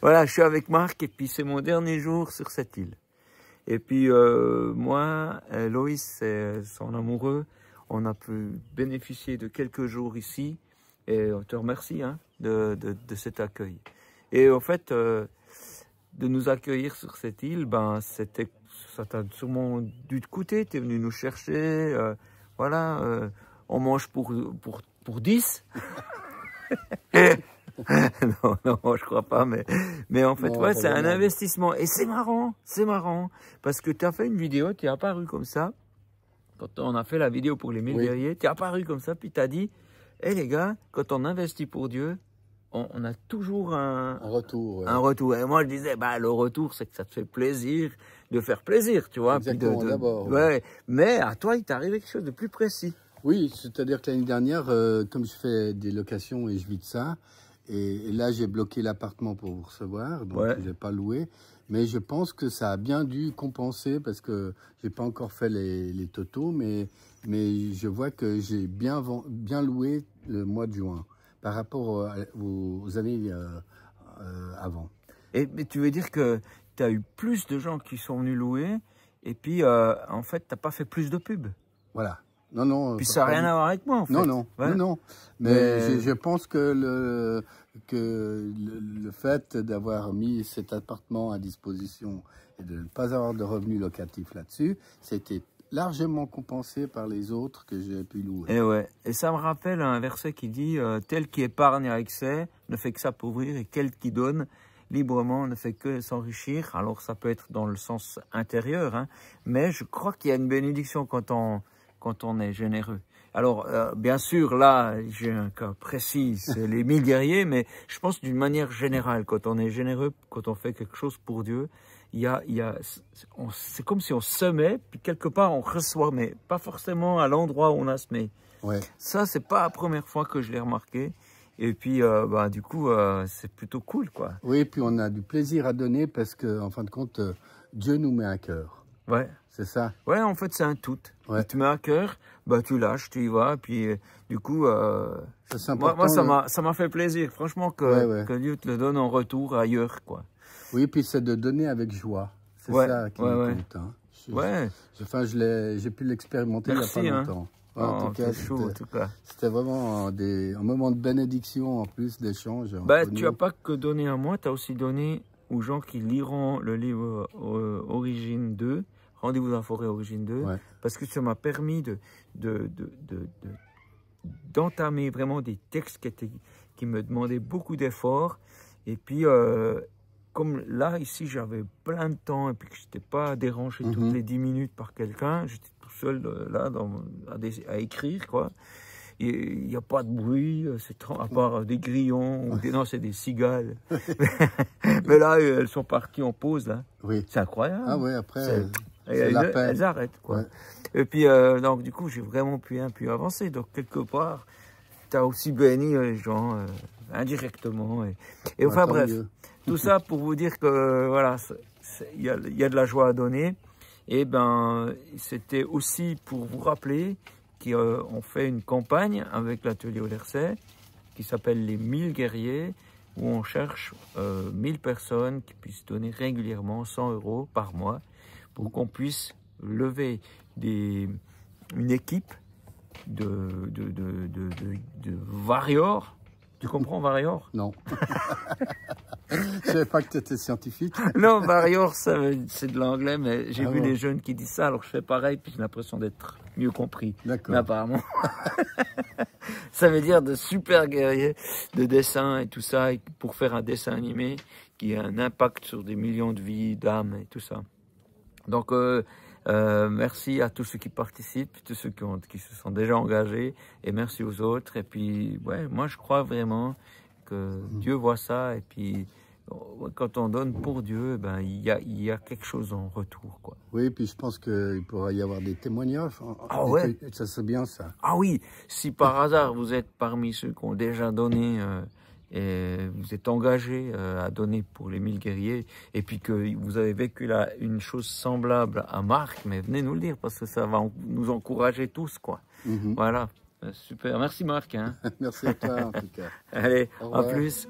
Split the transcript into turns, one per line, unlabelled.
Voilà, je suis avec Marc et puis c'est mon dernier jour sur cette île. Et puis moi, Loïs et son amoureux, on a pu bénéficier de quelques jours ici et on te remercie hein, de cet accueil. Et en fait, de nous accueillir sur cette île, ben, ça t'a sûrement dû te coûter, tu es venu nous chercher, voilà, on mange pour 10. non, je crois pas, mais en fait,
non,
ouais, c'est un investissement. Et c'est marrant, parce que tu as fait une vidéo, tu es apparu comme ça, quand on a fait la vidéo pour les 1000 guerriers, tu es apparu comme ça, puis tu as dit, hé les gars, quand on investit pour Dieu, on a toujours un retour. Ouais. Un retour. Et moi, je disais, bah, le retour, c'est que ça te fait plaisir de faire plaisir, tu vois.
Exactement, d'abord.
Ouais. Mais à toi, il t'est arrivé quelque chose de plus précis.
Oui, c'est-à-dire que l'année dernière, comme je fais des locations et je vis de ça, et là, j'ai bloqué l'appartement pour vous recevoir, donc je n'ai pas loué. Mais je pense que ça a bien dû compenser parce que je n'ai pas encore fait les totaux, mais je vois que j'ai bien loué le mois de juin par rapport aux années avant.
Mais tu veux dire que tu as eu plus de gens qui sont venus louer et puis en fait, tu n'as pas fait plus de pubs.
Voilà. Non.
Puis ça n'a rien à voir avec moi, en fait.
Non. Mais je pense que le fait d'avoir mis cet appartement à disposition et de ne pas avoir de revenus locatifs là-dessus, c'était largement compensé par les autres que j'ai pu louer.
Et ça me rappelle un verset qui dit tel qui épargne à excès ne fait que s'appauvrir et tel qui donne librement ne fait que s'enrichir. Alors ça peut être dans le sens intérieur, hein, mais je crois qu'il y a une bénédiction quand on est généreux. Alors, bien sûr, là, j'ai un cas précis, c'est les 1000 guerriers, mais je pense d'une manière générale, quand on est généreux, quand on fait quelque chose pour Dieu, c'est comme si on semait, puis quelque part on reçoit, mais pas forcément à l'endroit où on a semé.
Ouais.
Ça, c'est pas la première fois que je l'ai remarqué. Et puis, du coup, c'est plutôt cool, quoi.
Oui, et puis on a du plaisir à donner parce qu'en fin de compte, Dieu nous met à cœur.
Ouais.
C'est ça.
Ouais, en fait, c'est un tout.
Ouais.
Il te met à cœur, bah, tu lâches, tu y vas, puis du coup, moi, ça m'a fait plaisir, franchement, que Dieu te le donne en retour ailleurs, quoi.
Oui, puis c'est de donner avec joie. C'est ça qui me compte. Hein. J'ai pu l'expérimenter il n'y a pas longtemps.
Hein. En tout cas,
c'était vraiment un moment de bénédiction en plus d'échange.
Bah, tu n'as pas que donné à moi, tu as aussi donné aux gens qui liront le livre Origine 2, Rendez-vous dans la forêt Origine 2, parce que ça m'a permis d'entamer vraiment des textes qui me demandaient beaucoup d'efforts. Et puis, comme là, ici, j'avais plein de temps et puis que je n'étais pas dérangé toutes les 10 minutes par quelqu'un, j'étais tout seul là à écrire, quoi. Il n'y a pas de bruit, à part des grillons, non, c'est des cigales. Mais là, elles sont parties en pause, là.
Oui.
C'est incroyable.
Ah oui, après,
elles arrêtent, quoi.
Ouais.
Et puis, donc, du coup, j'ai vraiment pu avancer. Donc, quelque part, tu as aussi béni les gens indirectement. Et enfin, bref, tout ça pour vous dire que, voilà, il y a de la joie à donner. Et ben, c'était aussi pour vous rappeler qu'on fait une campagne avec l'atelier Oderset qui s'appelle les 1000 guerriers, où on cherche 1000 personnes qui puissent donner régulièrement 100 € par mois pour qu'on puisse lever une équipe de Warriors. Tu comprends Warrior?
Non. Je ne savais pas que tu étais scientifique.
Non, Warrior, c'est de l'anglais, mais j'ai vu les jeunes qui disent ça, alors je fais pareil, puis j'ai l'impression d'être mieux compris.
D'accord.
Mais apparemment, ça veut dire de super guerriers de dessin et tout ça, pour faire un dessin animé qui a un impact sur des millions de vies, d'âmes et tout ça. Donc, merci à tous ceux qui participent, tous ceux qui se sont déjà engagés, et merci aux autres. Et puis, ouais, moi je crois vraiment que Dieu voit ça, et puis quand on donne pour Dieu, ben il y a quelque chose en retour, quoi.
Oui, puis je pense qu'il pourra y avoir des témoignages.
Ah ouais.
Ça c'est bien ça.
Ah oui, si par hasard vous êtes parmi ceux qui ont déjà donné et vous êtes engagé à donner pour les 1000 guerriers, et puis que vous avez vécu là une chose semblable à Marc, mais venez nous le dire, parce que ça va nous encourager tous, quoi. Voilà, super. Merci Marc. Hein.
Merci à toi en tout cas.
Allez, à plus.